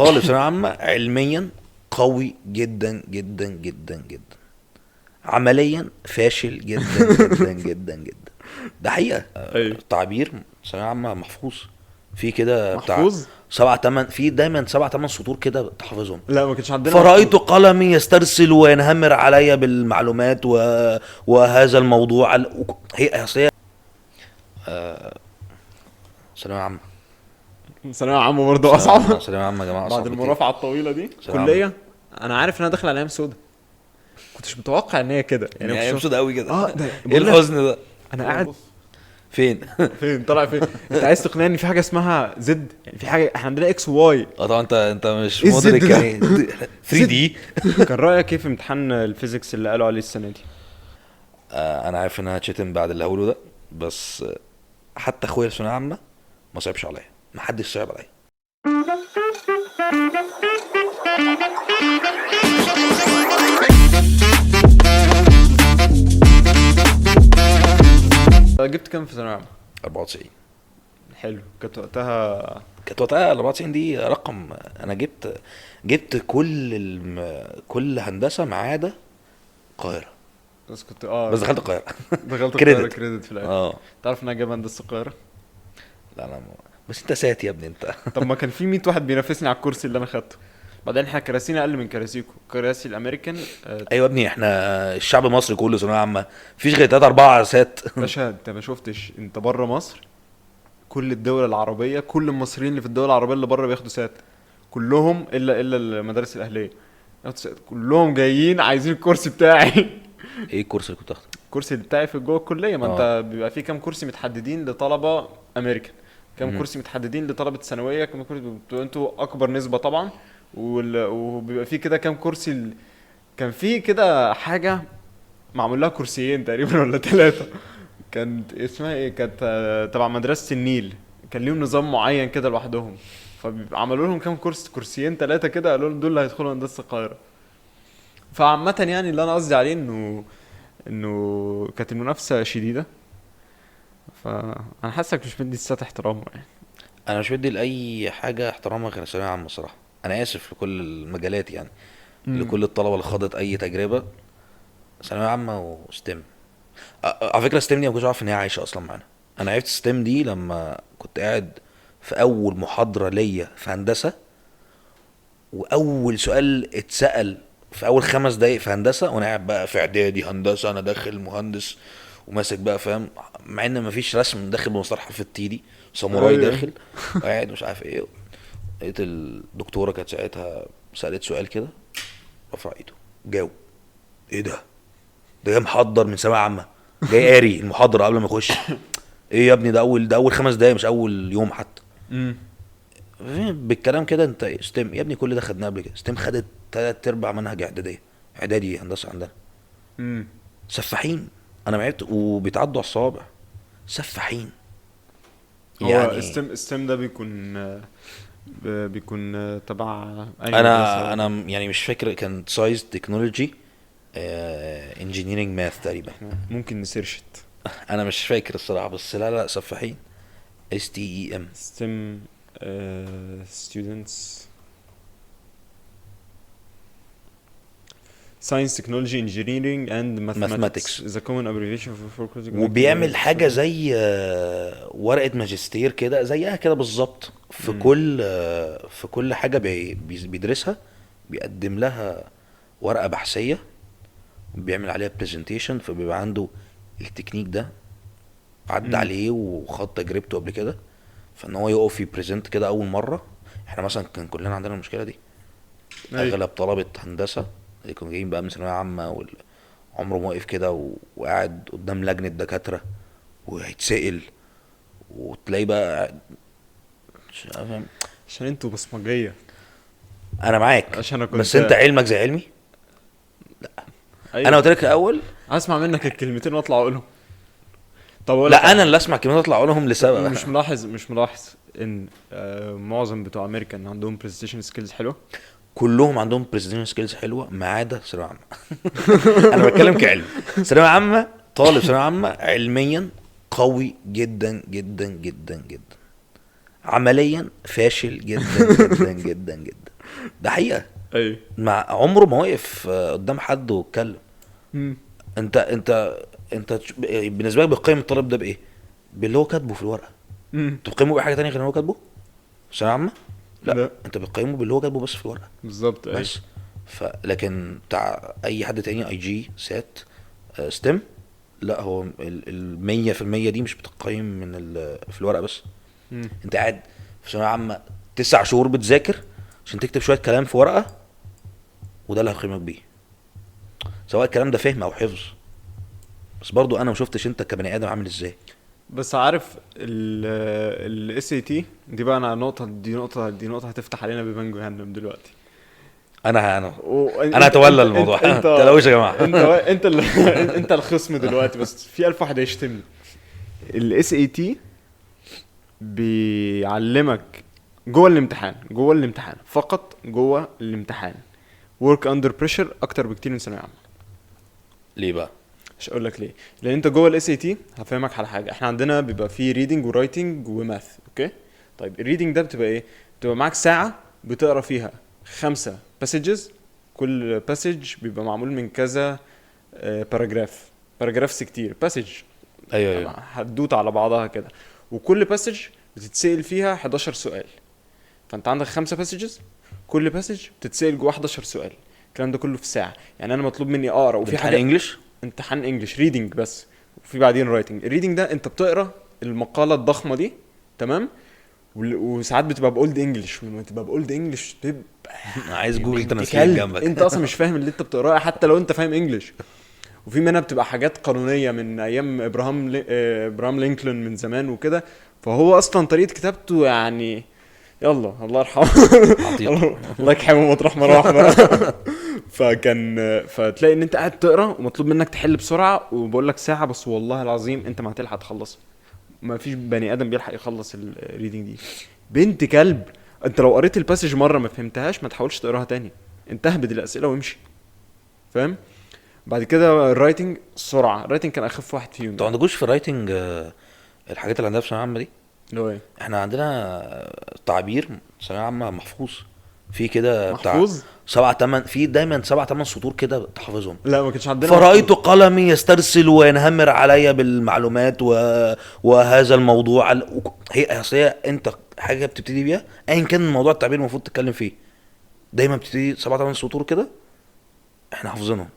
طالب ثانويه عامه علميا قوي جدا جدا جدا جدا، عمليا فاشل جدا جدا جدا جدا. ده حقيقه. ايوه. تعبير ثانويه عامه محفوظ في كده بتاع محفوظ. سبعة تمن، في دايما سبعة تمن سطور كده تحفظهم. لا ما كانش عندنا فرأيت محفوظ. قلمي يسترسل وينهمر علي بالمعلومات وهذا الموضوع هي أصل هي ثانوية عامة. ثانويه عامه برضه اصعب. ثانوية عامة يا جماعة بعد أصعب كتير. المرافعه الطويله دي ثانوية عامة كليه. انا عارف ان انا داخل على ايام سودا، كنتش متوقع ان هي كده يعني. يعني مبسوط قوي كده. ده ايه بقول لك الحزن ده؟ انا قاعد فين؟ فين طالع فين. انت عايز تقنعني ان في حاجه اسمها زد؟ يعني في حاجه، احنا عندنا اكس وواي. اه طبعا انت مش إيه الزد مدرك ده؟ يعني 3 دي. كان رايك كيف امتحان الفيزيكس اللي قالوا عليه السنه دي؟ انا عارف ان انا هتشتم بعد اللي هقوله ده، بس حتى اخويا في ثانوية عامة ما صعبش عليا، ما حدش صعب عليا. جبت كام في ثانويه عامه؟ 94. حلو. كانت وقتها كانت وقتها 94 دي رقم. انا جبت كل هندسه ما عدا القاهره. بس كنت بس دخلت القاهره. دخلت القاهره كريدت. كريدت في الاخر. اه. تعرف ان انا جايب هندسه القاهره؟ لا لا بس انت سات يا ابني انت. طب ما كان في 100 واحد بينافسني على الكرسي اللي انا خدته. بعدين احنا كراسينا اقل من كراسيكو، كراسي الامريكان ايوه يا ابني، احنا الشعب المصري كله ثانويه عامه، مفيش غير 3 4 سات. باشا انت ما شفتش، انت بره مصر كل الدول العربيه، كل المصريين اللي في الدول العربيه اللي بره بياخدوا سات، كلهم الا المدارس الاهليه ياخدوا سات. كلهم جايين عايزين الكرسي بتاعي. ايه الكورس اللي كنت تاخده؟ الكرسي بتاعي في جوه الكليه، ما اه. انت بيبقى في كام كرسي متحددين لطلبه امريكان، كام مم. كرسي متحددين لطلبه ثانويه، كام كرسي بتبقوا انتوا اكبر نسبه طبعا. وبيبقى في كده كام كرسي كان في كده حاجه معمول لها كرسيين تقريبا ولا ثلاثه. كانت اسمها ايه، كانت تبع مدرسه النيل، كان ليهم نظام معين كده لوحدهم. فعملوا لهم كام كرسي، كرسيين ثلاثه كده، قالوا لهم دول اللي هيدخلوا هندسه القاهره. فعامه يعني اللي انا قصدي عليه انه كانت المنافسه شديده. فانا حاسك مش مدي السات احترامه يعني. انا مش بدي لاي حاجه احترامها غير الثانويه عامه الصراحه. انا اسف لكل المجالات يعني، امم. لكل الطلبه اللي خاضت اي تجربه. ثانويه عامه وستيم. على فكره ستيم دي ما كنتش عارف ان هي عايشه اصلا معانا. انا عرفت ستيم دي لما كنت قاعد في اول محاضره ليا في هندسه، واول سؤال اتسال في اول 5 دقايق في هندسه، وانا قاعد بقى في اعدادي هندسه، انا داخل مهندس وماسك بقى فاهم، مع ان مفيش رسم، داخل بمصطلح حرف التي دي ساموراي ايوه. داخل وقاعد مش عارف ايه. لقيت الدكتوره كانت ساعتها سالت سؤال كده، رفع ايده جاوب. ايه ده جاي محضر من ثانويه عامه، جاي قاري المحاضره قبل ما يخش. ايه يا ابني، ده اول 5 دقايق مش اول يوم حتى. امم. بالكلام كده انت ستيم يا ابني كل ده خدناه قبل كده. ستيم خدت 3/4 منهج اعداديه، اعدادي هندسه عندنا. امم. سفاحين. انا معبت وبيتعدوا على الصوابع. سفاحين هو يعني. استم ده بيكون تبع اي انا مدرسه؟ انا يعني مش فاكر، كان سايز تكنولوجي انجينيرنج ماث تقريبا. احنا ممكن نسيرشت. انا مش فاكر الصراحه، بس لا لا سفاحين. STEM. ستيم students science technology engineering and mathematics Mathematics. is a common abbreviation for closing وبيعمل حاجه زي ورقه ماجستير كده، زيها كده بالظبط في امم. كل حاجه بيدرسها، بيقدم لها ورقه بحثيه، بيعمل عليها برزنتيشن، فبيبقى عنده التكنيك ده عدى امم. عليه وخد تجربته قبل كده، فان هو يقف يبريزنت كده اول مره. احنا مثلا كان كلنا عندنا المشكله دي. اي. اغلب طلبه هندسه اللي كانوا جايين بقى من ثانويه عامه عمره ما واقف كده وقاعد قدام لجنه دكاتره وهيتسأل، وتلاقيه بقى مش فاهم. عشان انتوا بصمجيه. انا معاك، عشان انا بس انت كنت. علمك زي علمي. انا ايوه. قلت لك الاول. هسمع منك الكلمتين واطلع اقولهم. طب اقول لك لا على انا حاجه. اللي اسمع كلمات اطلع اقولهم لسبب. مش ملاحظ ان معظم بتوع امريكان عندهم برزنتيشن سكيلز حلوه. كلهم عندهم بريزنتيشن سكيلز حلوه ما عدا ثانويه عامه. انا بتكلم كعلم. ثانويه عامه، طالب ثانويه عامه علميا قوي جدا جدا جدا جدا، عمليا فاشل جدا جدا جدا جدا. ده حقيقه. ايوه. مع عمره ما وقف قدام حد واتكلم. امم. انت بالنسبه لك بتقيم الطالب ده بايه؟ باللي هو كاتبه في الورقه؟ انت بتقيمه باي حاجه تانية غير اللي هو كاتبه في ثانويه عامه؟ لا، لا انت بتقيمه باللي هو كاتبه بس في الورقه بالظبط. ايوه. بس. لكن بتاع اي حد تاني اي جي سات ستيم، لا هو المية في المية دي مش بتقيم من في الورقه بس. امم. انت قاعد في ثانويه عامه 9 شهور بتذاكر عشان تكتب شويه كلام في ورقه، وده اللي هيقيمك بيه، سواء الكلام ده فهم او حفظ. بس برضو انا ما شفتش انت كبني ادم عامل ازاي. بس عارف ال اس اي تي دي بقى، انا دي نقطة هتفتح علينا بيبان جهنم دلوقتي. انا هتولى الموضوع. انت تلاوش يا جماعه. انت انت الخصم دلوقتي، بس في 1000 واحد هيشتمني. الاس اي تي بيعلمك جوه الامتحان فقط، جوه الامتحان work under pressure اكتر بكتير من ثانويه عامه. ليه بقى؟ مش اقول لك ليه. لان انت جوه الاس اي تي هفهمك على حاجه. احنا عندنا بيبقى فيه ريدنج ورايتنج وماث، اوكي؟ طيب الريدنج ده بتبقى ايه؟ بتبقى معاك ساعه بتقرا فيها 5 passages. كل passage بيبقى معمول من كذا باراجرافز كتير. باسج ايوه ايوه. هتدوت على بعضها كده، وكل باسج بتتسأل فيها 11 سؤال. فانت عندك 5 باسجز، كل باسج بتتسأل جوه 11 سؤال. الكلام ده كله في ساعه. يعني انا مطلوب مني اقرا، وفي امتحان حاجه انجلش؟ امتحان انجلش ريدنج بس، وفي بعدين رايتنج. الريدنج ده انت بتقرا المقاله الضخمه دي، تمام؟ وساعات بتبقى باولد انجلش، ولما تبقى باولد انجلش بتبقى عايز جوجل بنت ترانسليت كلب. جنبك. انت اصلا مش فاهم اللي انت بتقراه حتى لو انت فاهم انجلش. وفي منها بتبقى حاجات قانونيه من ايام ابراهام لينكولن من زمان وكده. فهو اصلا طريقه كتابته يعني يلا الله يرحمه. عطيق. الله يرحمه مطرح ما راح بقى. فتلاقي ان انت قاعد تقرا ومطلوب منك تحل بسرعه، وبقول لك ساعه بس، والله العظيم انت ما هتلحق تخلص. ما فيش بني ادم بيلحق يخلص الريدنج دي. بنت كلب. انت لو قريت الباسج مره ما فهمتهاش، ما تحاولش تقراها تاني. انت اهبد الاسئله وامشي، فاهم؟ بعد كده الرايتنج سرعه. الرايتنج كان اخف واحد فيهم. انتوا عندكوش في الرايتنج الحاجات اللي عندنا في ثانويه عامه دي؟ اللي هو ايه؟ احنا عندنا تعبير ثانويه عامه محفوظ في كده بتاع محفوظ؟ 7 8، في دايما 7 8 سطور كده تحفظهم. لا ما كانش عندنا فرأيت محفوظ. قلمي يسترسل وينهمر علي بالمعلومات وهذا الموضوع هي اصل هي انت حاجه بتبتدي بيها ايا كان الموضوع التعبير المفروض تتكلم فيه، دايما بتبتدي 7 8 سطور كده احنا حافظينهم.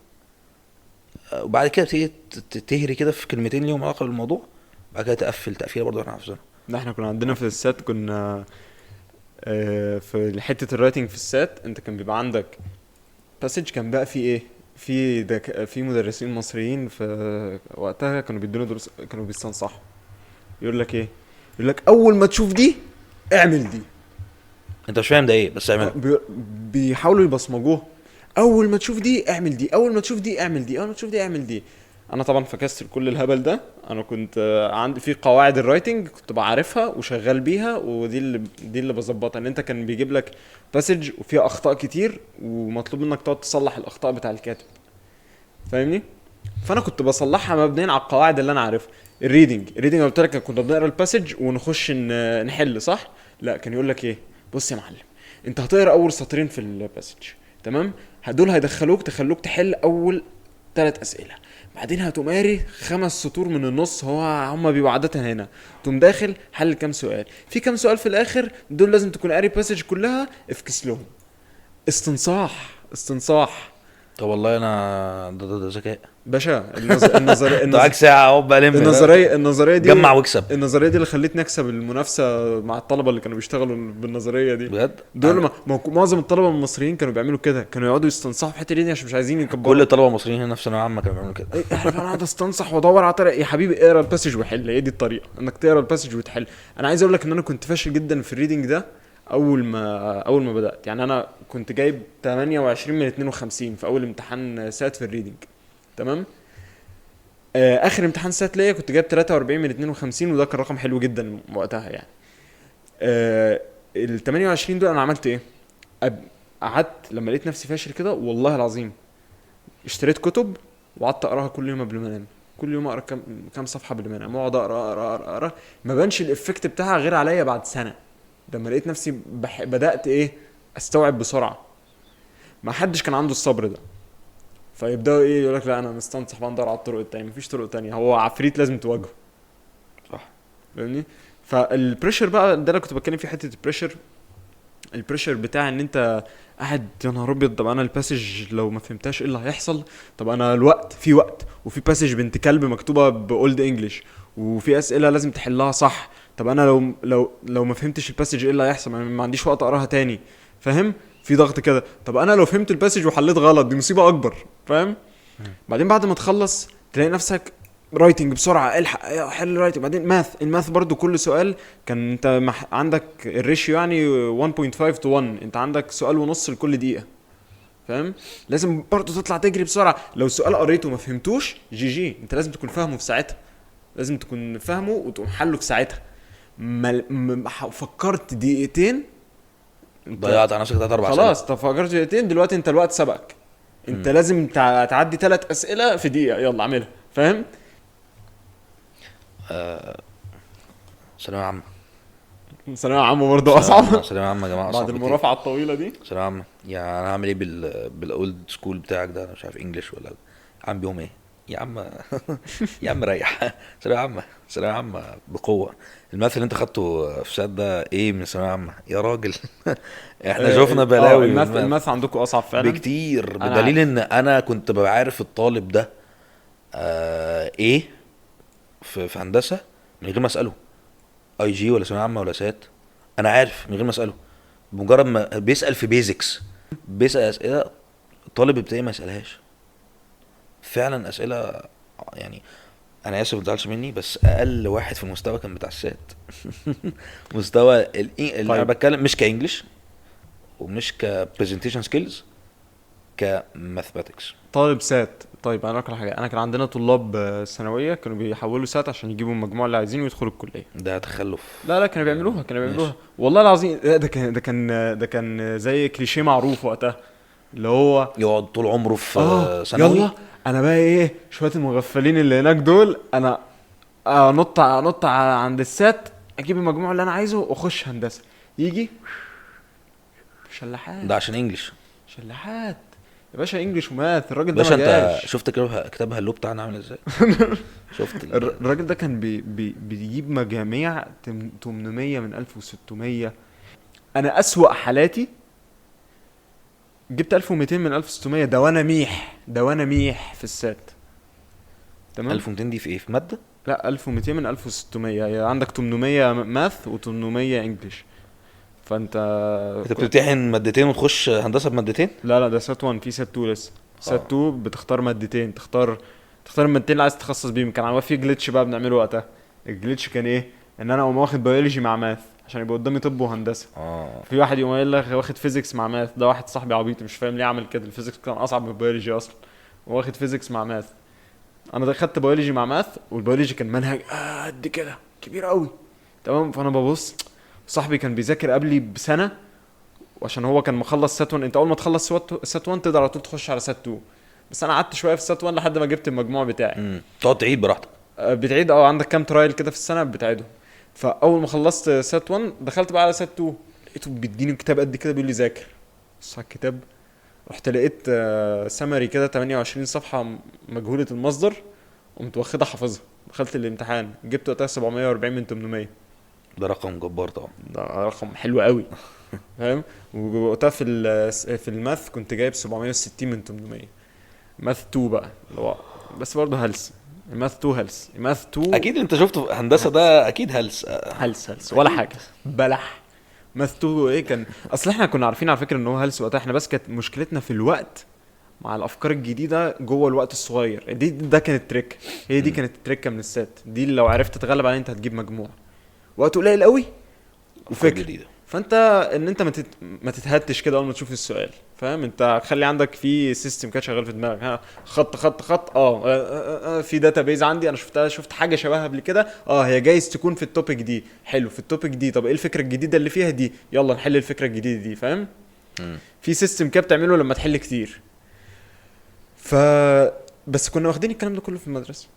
وبعد كده بتيجي تهري كده في كلمتين ليهم علاقه بالموضوع، بعد كده تقفل تقفيله برضه احنا حافظينها. لا احنا كنا عندنا في السات كنا في حته الرايتنج في السات انت كان بيبقى عندك باسج كان بقى فيه ايه. في مدرسين مصريين في وقتها كانوا بيدونا دروس، كانوا بيستنصحوا. يقول لك ايه؟ يقول لك اول ما تشوف دي اعمل دي. انت مش فاهم ده ايه بس اعمله. بيحاولوا يبصمجوه. اول ما تشوف دي اعمل دي، اول ما تشوف دي اعمل دي، اول ما تشوف دي اعمل دي. انا طبعا فكست كل الهبل ده. انا كنت عندي في قواعد الرايتنج كنت بعرفها وشغال بيها، دي اللي بظبطها. ان انت كان بيجيب لك باسج وفيها اخطاء كتير، ومطلوب منك تقعد تصلح الاخطاء بتاع الكاتب، فاهمني؟ فانا كنت بصلحها مبنيا على القواعد اللي انا عارفها. الريدنج قلت لك كنا بنقرا الباسج ونخش نحل، صح؟ لا كان يقول لك ايه؟ بص يا معلم، انت هتقرا اول سطرين في الباسج، تمام؟ دول تخلوك تحل اول 3 اسئله. بعدين هتقوم قاري 5 سطور من النص، هم بيبقوا عاده هنا. تقوم داخل حل كام سؤال، في كام سؤال في الاخر دول لازم تكون قاري باسج كلها، افكس لهم. استنصاح. طب والله انا ده ذكاء باشا. معاك ساعه اهو بلم النظريه دي جمع واكسب النظريه دي اللي خلتني اكسب المنافسه مع الطلبه اللي كانوا بيشتغلوا بالنظريه دي بجد. دول. معظم الطلبه المصريين كانوا بيعملوا كده، كانوا يقعدوا يستنصحوا في الحته دي عشان مش عايزين يكبروا. كل الطلبه المصريين هنا في ثانويه عامه كانوا بيعملوا كده. انا قاعد استنصح وادور على طريقه. يا حبيبي اقرا الباسج وحل، هي دي الطريقه، انك تقرا الباسج وتحل. انا عايز اقول لك ان انا كنت فاشل جدا في الريدنج ده اول ما بدات. يعني انا كنت جايب 28 من 52 في اول امتحان سات في الريدنج، تمام؟ اخر امتحان سات ليا كنت جايب 43 من 52، وده كان رقم حلو جدا وقتها يعني. ال 28 دول انا عملت ايه؟ قعدت لما لقيت نفسي فاشل كده والله العظيم اشتريت كتب وقعدت اقراها كل يوم قبل ما انام. كل يوم اقرا كام صفحه قبل ما انام، اقعد اقرا. ما بانش الافكت بتاعها غير عليا بعد سنه. لما لقيت نفسي بدات ايه استوعب بسرعه. ما حدش كان عنده الصبر ده، فيبداوا ايه يقول لك لا انا مستنصح بقى ندور على الطرق التانية. مفيش طرق تانية، هو عفريت لازم تواجهه. صح. فاهمني؟ فالبريشر بقى ده اللي كنت بتكلم فيه، حته البريشر. البريشر بتاع ان انت قاعد يا نهار ابيض، طب انا الباسج لو ما فهمتهاش ايه اللي هيحصل؟ طب انا الوقت، في وقت، وفي باسج بنت كلب مكتوبه باولد انجلش، وفي اسئله لازم تحلها صح. طب انا لو ما فهمتش الباسج ايه اللي هيحصل؟ انا ما عنديش وقت اقراها تاني. فاهم؟ في ضغط كده. طب انا لو فهمت الباسج وحليت غلط دي مصيبه اكبر. فاهم؟ بعدين بعد ما تخلص تلاقي نفسك رايتنج بسرعه، الحق حل رايتنج. بعدين الماث برضو كل سؤال كان انت عندك الريشيو يعني 1.5 to 1، انت عندك سؤال ونص لكل دقيقه. فاهم؟ لازم برضو تطلع تجري بسرعه. لو السؤال قريته وما فهمتوش جي، انت لازم تكون فاهمه في ساعتها، لازم تكون فاهمه وتقوم حله في ساعتها. فكرت دقيقتين ضيعت على نفسك 3 4 خلاص. طب فكرت دقيقتين دلوقتي، انت الوقت سبقك. انت لازم تعدي 3 اسئله في دقيقه، يلا اعملها. فاهم؟ ثانويه عامه. ثانوية عامة برضه أصعب ثانويه عامه يا جماعه بعد اصعب كتير. المرافعة الطويلة دي. ثانويه عامه يعني انا هعمل ايه بالاولد سكول بتاعك ده؟ انا مش عارف انجلش ولا عم بيهم ايه يا عم. يا عم ريح. ثانويه عامه، ثانويه عامه بقوه. الماث اللي انت خدته في سات ده ايه من ثانويه عامه يا راجل؟ احنا شفنا بلاوي من الماث عندكم أصعب فعلا بكتير، أنا بدليل عارف. ان انا كنت ببقى عارف الطالب ده ايه في هندسه من غير ما اساله اي جي ولا ثانويه عامه ولا سات. انا عارف من غير ما اساله، بمجرد ما بيسال في بيزكس، بيسال اسئله الطالب ابتدائي ما يسالهاش. فعلا اسئله يعني، انا اسف ما تزعلش مني بس اقل واحد في المستوى كان بتاع السات. مستوى اللي انا طيب بتكلم مش كانجلش ومش كبرزنتيشن سكيلز، كماثماتكس. طالب سات. طيب أنا أقول حاجة، أنا كان عندنا طلاب ثانوية كانوا بيحولوا سات عشان يجيبوا المجموع اللي عايزينه ويدخلوا الكلية. ده تخلف. لا كانوا بيعملوها، كانوا ماشي. بيعملوها والله العظيم. ده كان زي كليشيه معروف وقتها، اللي هو يقعد طول عمره في ثانوي. يلا انا بقى ايه شويه المغفلين اللي هناك دول، انا انط عند السات، اجيب المجموع اللي انا عايزه واخش هندسه. يجي شلاحات ده عشان انجلش. شلاحات يا باشا، انجلش وماث. الراجل ده باشا ما انت جاش. شفت كتاب هلو بتاعنا عامل ازاي؟ شفت الراجل ده كان بيجيب مجاميع 800 من 1600. انا اسوأ حالاتي جبت 1200 من 1600، ده وانا ميح في السات. تمام. 1200 دي في ايه؟ في ماده؟ لا 1200 من 1600. يعني عندك 800 ماث و800 انجلش. فانت انت بتمتحن مادتين وتخش هندسه بمادتين؟ لا ده سات 1، في سات 2 لسه. سات 2 بتختار مادتين، تختار المادتين اللي عايز تتخصص بيهم. كان في جليتش بقى بنعمله وقتها. الجليتش كان ايه؟ ان انا اقوم واخد بيولوجي مع ماث عشان يبقى قدامي طب وهندسه. في واحد يقوم قايل لك واخد فيزيكس مع ماث. ده واحد صاحبي عبيط مش فاهم ليه عمل كده، الفيزيكس كان اصعب من البيولوجي اصلا، واخد فيزيكس مع ماث. انا دخلت بيولوجي مع ماث، والبيولوجي كان منهج قد كده كبير قوي. تمام. فانا ببص، صاحبي كان بيذاكر قبلي بسنه، وعشان هو كان مخلص سات 1. انت اول ما تخلص سات 1 تقدر على طول تخش على سات 2. بس انا قعدت شويه في سات 1 لحد ما جبت المجموع بتاعي. تقعد تعيد براحتك. بتعيد عندك كام ترايل كده في السنه بتعيدهم. فاول ما خلصت سات 1 دخلت بقى على سات 2، لقيته بيديني كتاب قد كده بيقول لي ذاكر. بص على الكتاب، رحت لقيت سمري كده 28 صفحه مجهوله المصدر، قمت واخدها حافظها. دخلت الامتحان جبت وقتها 740 من 800. ده رقم جبار طبعا. ده رقم حلو قوي. فاهم؟ ووقتها في الماث كنت جايب 760 من 800. ماث 2 بقى اللي هو بس برضه هلس. الماث 2 هلس. الماث 2 اكيد انت شفته في هندسه ده اكيد هلس. هلس ولا حاجه، بلح. ماث 2 ايه كان؟ اصل احنا كنا عارفين على فكره ان هو هلس وقتها، احنا بس كانت مشكلتنا في الوقت مع الافكار الجديده جوه الوقت الصغير. ده كانت تريك. هي دي كانت التريكه من السات دي، اللي لو عرفت تتغلب عليها انت هتجيب مجموع. وقت قليل قوي وفكر جديده. فانت ان انت ما تتهتش كده اول ما تشوف السؤال. فاهم؟ انت خلي عندك في سيستم كده شغال في دماغك. ها خط في داتابيز عندي انا شفت حاجه شبهها قبل كده. هي جايز تكون في التوبيك دي. حلو، في التوبيك دي طب ايه الفكره الجديده اللي فيها دي؟ يلا نحل الفكره الجديده دي. فاهم؟ في سيستم كده بتعمله لما تحل كتير. بس كنا واخدين الكلام ده كله في المدرسه،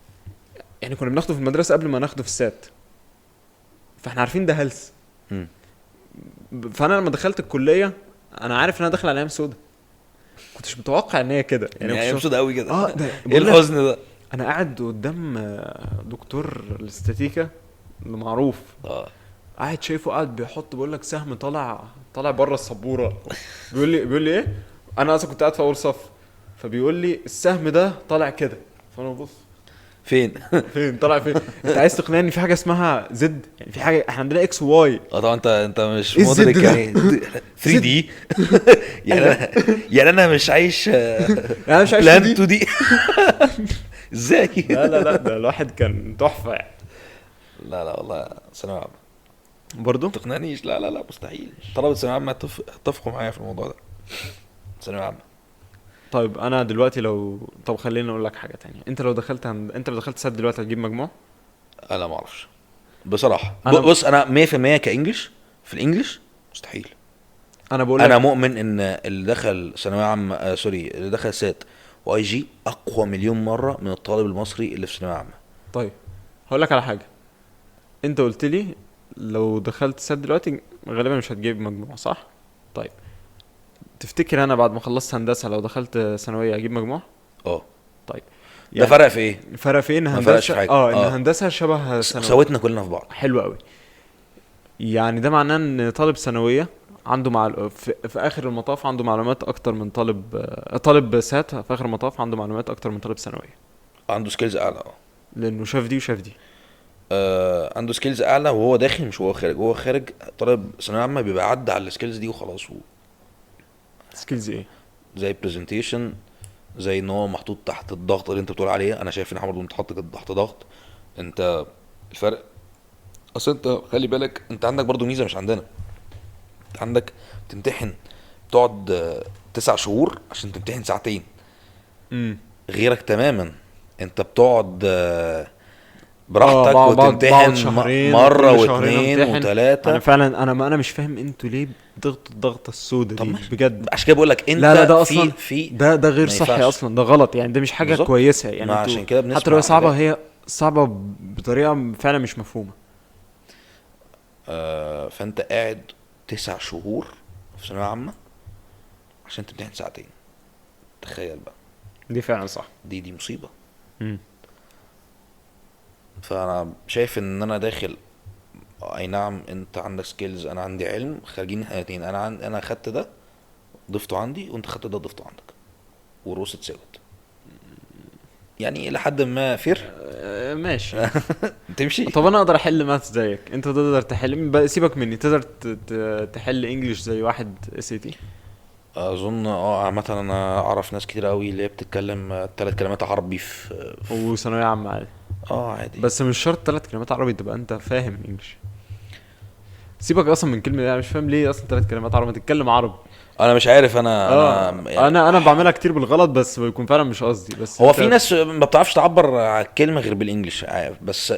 يعني كنا بناخده في المدرسه قبل ما ناخده في السات، فاحنا عارفين ده هلس. فانا لما دخلت الكليه انا عارف ان انا داخل على ايام سودا، كنتش متوقع ان هي كده يعني كنتش مبسوط قوي كده. اه ده ايه بقول لك، الحزن ده؟ انا قاعد قدام دكتور الاستاتيكا اللي معروف، اه قاعد شايفه قاعد بيحط بقول لك سهم طالع بره السبوره. بيقول لي ايه، انا اصلا كنت قاعد في اول صف، فبيقول لي السهم ده طالع كده، فانا ببص فين؟ فين طالع فين. انت عايز تقنعني ان في حاجه اسمها زد؟ يعني في حاجه، احنا عندنا اكس وواي. اه طبعا انت مش ايه الزد مدرك ده؟ يعني 3 دي. يعني انا مش عايش يعني انا مش عايش بلان 2D. 2 دي. ازاي؟ لا ده الواحد كان تحفه يعني. لا لا والله ثانوية عامة برضو تقنعنيش، لا لا لا مستحيل. طلبة ثانوية عامة اتفقوا معايا في الموضوع ده. ثانوية عامة. طيب انا دلوقتي طب خليني اقول لك حاجه تانية. انت لو دخلت سد دلوقتي هتجيب مجموع؟ انا ما اعرفش بصراحة. انا بص انا 100% كانجلش في الانجليش مستحيل. انا بقول انا لك. مؤمن ان اللي دخل ثانوية عامة سوري اللي دخل سات واي جي اقوى مليون مرة من الطالب المصري اللي في ثانوية عامة. طيب هقول لك على حاجه، انت قلت لي لو دخلت سد دلوقتي غالبا مش هتجيب مجموع، صح؟ طيب تفتكر انا بعد ما خلصت هندسه لو دخلت ثانويه اجيب مجموع؟ اه طيب ده فرق في ايه؟ فرق في ان ما فرقش هندسه في حاجة. ان هندسه شبه ثانوي. سويتنا كلنا في بعض. حلو قوي. يعني ده معناه ان طالب ثانويه عنده في اخر المطاف عنده معلومات اكتر من طالب سات في اخر المطاف عنده معلومات اكتر من طالب ثانويه، عنده سكيلز اعلى. لانه شاف دي وشاف دي. عنده سكيلز اعلى وهو داخل مش وهو خارج. وهو خارج طالب ثانويه عامه بيبقى عدى على السكيلز دي وخلاص. سكيلز ايه؟ زي برزنتيشن، زي ان هو محطوط تحت الضغط اللي انت بتقول عليه. انا شايف ان احمد متحط تحت ضغط. انت الفرق اصل انت خلي بالك انت عندك برضو ميزه مش عندنا. انت عندك تمتحن تقعد 9 شهور عشان تمتحن ساعتين. امم غيرك تماما. انت بتقعد براحتك بقعد وتمتحن شهرين مرة وكل شهرين واتنين امتحن. وتلاتة. انا فعلا انا مش فاهم انتوا ليه بتضغطوا الضغطه السوداء طب دي ماشي. بجد. عشان كده بقول لك انت لا ده في اصلا في ده غير ما صحي ينفعش. اصلا، ده غلط يعني، ده مش حاجه بالظبط. كويسه يعني. ما انتوا عشان كده بنسمع حتى لو هي صعبه، حاجات. هي صعبه بطريقه فعلا مش مفهومه. فانت قاعد 9 شهور في ثانوية عامة عشان تمتحن ساعتين. تخيل بقى. دي فعلا صح. دي مصيبة. امم فانا شايف ان انا داخل. اي نعم انت عندك سكيلز انا عندي علم خارجين حياتين. انا خدت ده ضفته عندي وانت خدت ده ضفته عندك والروس اتساوت. يعني لحد ما فير ماشي. تمشي. طب انا اقدر احل ماث زيك، انت تقدر تحل، سيبك مني، تقدر تحل انجليش زي واحد اس اي تي؟ اظن عامه انا اعرف ناس كتير قوي اللي هي بتتكلم 3 كلمات عربي في وثانويه عامه عادي. عادي. بس مش شرط 3 كلمات عربي تبقى انت فاهم انجليش. سيبك اصلا من كلمه، انا مش فاهم ليه اصلا 3 كلمات عربي تتكلم عربي. انا مش عارف. انا يعني انا بعملها كتير بالغلط، بس بيكون فعلا مش قصدي. بس هو انت في ناس ما بتعرفش تعبر عن الكلمه غير بالانجلش عارف. بس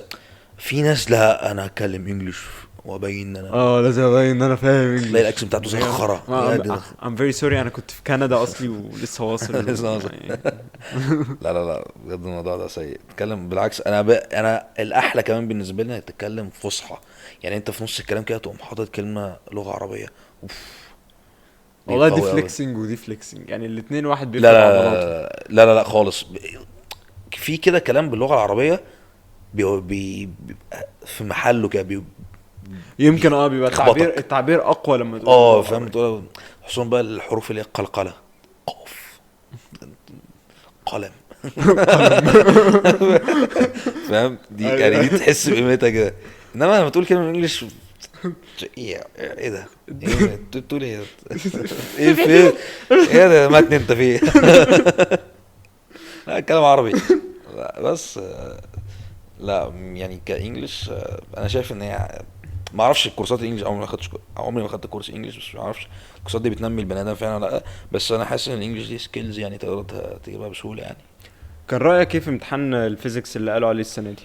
في ناس لا انا اتكلم انجلش وابين ان انا لازم ابين ان انا فاهم انجليش. تلاقي الاكسنت بتاعته زي الخرا. يا ده. I'm very sorry، انا كنت في كندا اصلي ولسه واصل لسه واصل. يعني. لا لا لا بجد الموضوع ده سيء. تتكلم بالعكس. انا الاحلى كمان بالنسبه لي انك تتكلم فصحى. يعني انت في نص الكلام كده تقوم حاطط كلمه لغه عربيه. اوف. دي والله دي قوية أوي. فليكسنج ودي فليكسنج، يعني الاثنين واحد لا بيفرق لا عضلاته. لا لا لا خالص. في كده كلام باللغه العربيه بيبقى في محله كده يمكن بيبقى يخبطك. التعبير اقوى لما تقول فاهم تقول خصوصا بقى الحروف اللي هي قلقله. قاف قلم. فاهم دي يعني دي تحس بقيمتها كده. انما لما تقول كلمه بالانجلش ايه ده؟ ايه تقول ايه؟ ايه في ايه ده متن انت فيه؟ لا كلام عربي. لا بس لا يعني كانجلش انا شايف ان هي ما اعرفش الكورسات الانجليش. عمري ما خدت كورس انجليش بس ما اعرفش الكورسات دي بتنمي البني ادم فعلا ولا لا. بس انا حاسس ان الانجليش دي سكيلز يعني تقدر تجيبها بسهوله يعني. كان رايك كيف في امتحان الفيزيكس اللي قالوا عليه السنه دي؟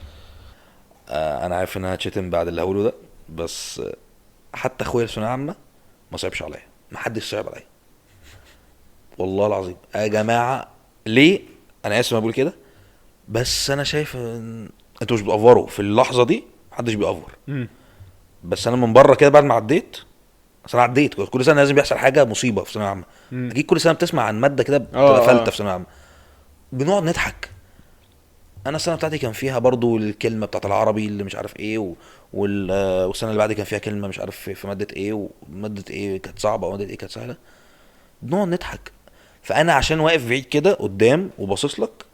انا عارف انها هتشتم بعد اللي هقوله ده. بس حتى اخويا في ثانويه عامه ما صعبش عليا. ما حدش صعب عليا والله العظيم يا جماعه. ليه؟ انا اسف ما بقول كده. بس انا شايف ان انتوا مش بتأفوروا في اللحظه دي. محدش بيأفور. بس انا من بره كده بعد ما عديت اصل انا عديت كل سنه لازم يحصل حاجه مصيبه في ثانويه عامه. مم. اكيد كل سنه بتسمع عن ماده كده بتبقى اه فلته اه في ثانويه عامه، بنقعد نضحك. انا السنه بتاعتي كان فيها برضو الكلمه بتاعت العربي اللي مش عارف ايه والسنه اللي بعد كان فيها كلمه مش عارف في ماده ايه، وماده ايه كانت صعبه وماده ايه كانت سهله، بنقعد نضحك. فانا عشان واقف بعيد كده قدام وباصص لك،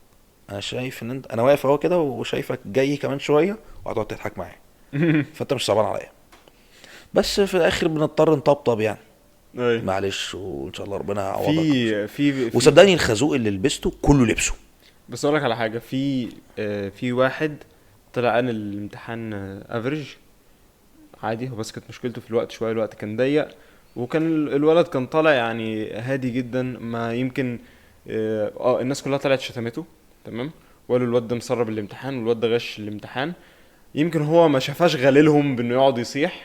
انا شايف ان انا واقف اهو كده وشايفك جاي كمان شويه وهتقعد تضحك معايا، فانت مش صعبان عليا. بس في الاخر بنضطر نطبطب يعني، اي. معلش وان شاء الله ربنا يعوضك. في وصدقني الخازوق اللي لبسته كله لبسه. بس اقول لك على حاجه، في واحد طلع عن الامتحان افريج عادي، هو بس كانت مشكلته في الوقت شويه، الوقت كان ضيق، وكان الولد كان طالع يعني هادي جدا، ما يمكن الناس كلها طلعت شتمته، تمام، وقالوا الواد ده مسرب الامتحان والواد ده غش الامتحان. يمكن هو ما شافاش غليلهم بانه يقعد يصيح،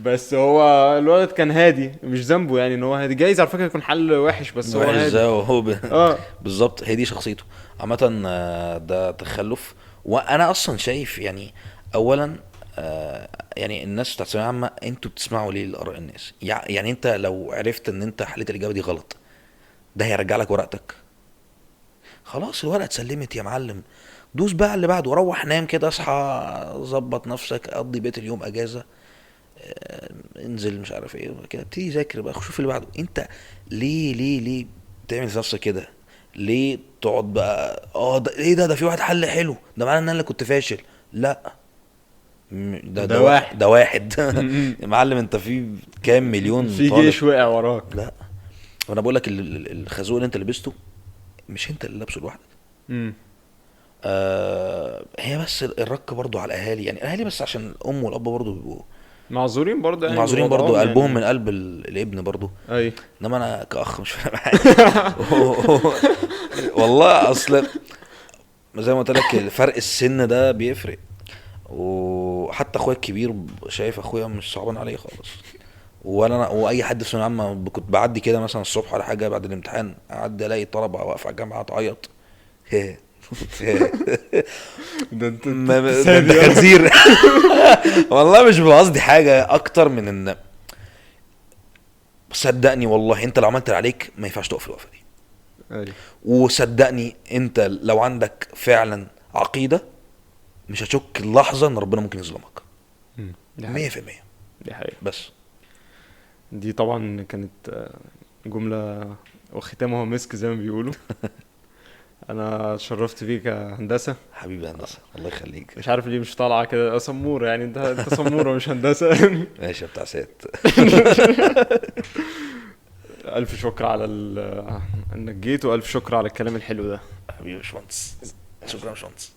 بس هو الولد كان هادي، مش ذنبه يعني ان هو هادي، جايز على فكره يكون حل وحش بس هو وحش هادي. ازاي وهو اه. بالظبط هي دي شخصيته. عامة ده تخلف. وانا اصلا شايف يعني اولا يعني الناس بتاعت ثانوية عامة انتوا بتسمعوا ليه لآراء الناس؟ يعني انت لو عرفت ان انت حليت الاجابة دي غلط، ده هيرجع لك ورقتك. خلاص الورقة اتسلمت يا معلم، دوس بقى على اللي بعده، روح نام كده، اصحى ظبط نفسك، قضي بقية اليوم اجازة، انزل مش عارف ايه كده، ابتدي ذاكر بقى، شوف اللي بعده. انت ليه تعمل في نفسك كده؟ ليه تقعد بقى ده ايه ده في واحد حل حلو، ده معناه ان انا اللي كنت فاشل؟ لا، ده واحد. ده واحد. يا معلم انت في كام مليون في طالب؟ جيش وقع وراك. لا، وانا بقول لك الخازوق اللي انت لبسته مش انت اللي لابسه لوحدك. امم. هي بس الرك برضو على الاهالي، يعني الاهالي بس عشان الام والاب برضو بيبقوا معذورين برضه يعني معذورين برضو، بوضعهم قلبهم من يعني. قلب الابن برضو. اي. انما انا كاخ مش فارق معايا. والله اصل زي ما قلت لك فرق السن ده بيفرق. وحتى اخويا الكبير شايف اخويا مش صعبان عليه خالص. ولا انا واي حد في ثانويه عامه كنت بعدي كده مثلا الصبح ولا حاجه بعد الامتحان، اعدي الاقي طلبه واقفه على الجامعه تعيط. ده انت ده انت خنزير. والله مش بقصدي حاجه اكتر من ان صدقني والله انت لو عملت اللي عليك ما ينفعش تقف الوقفه دي. اي. وصدقني انت لو عندك فعلا عقيده مش هتشك لحظه ان ربنا ممكن يظلمك. دي حقيقة. 100%. دي حقيقة. بس دي طبعا كانت جملة وختامها مسك زي ما بيقولوا. انا اتشرفت بيك يا هندسة. حبيبي هندسه الله يخليك. مش عارف ليه مش طالعة كده سمورة يعني، انت سمورة مش هندسة. ماشي يا بتاع سات. الف شكر على انك جيت، والف شكر على الكلام الحلو ده. حبيبي يا باشمهندس، شكرا يا باشمهندس.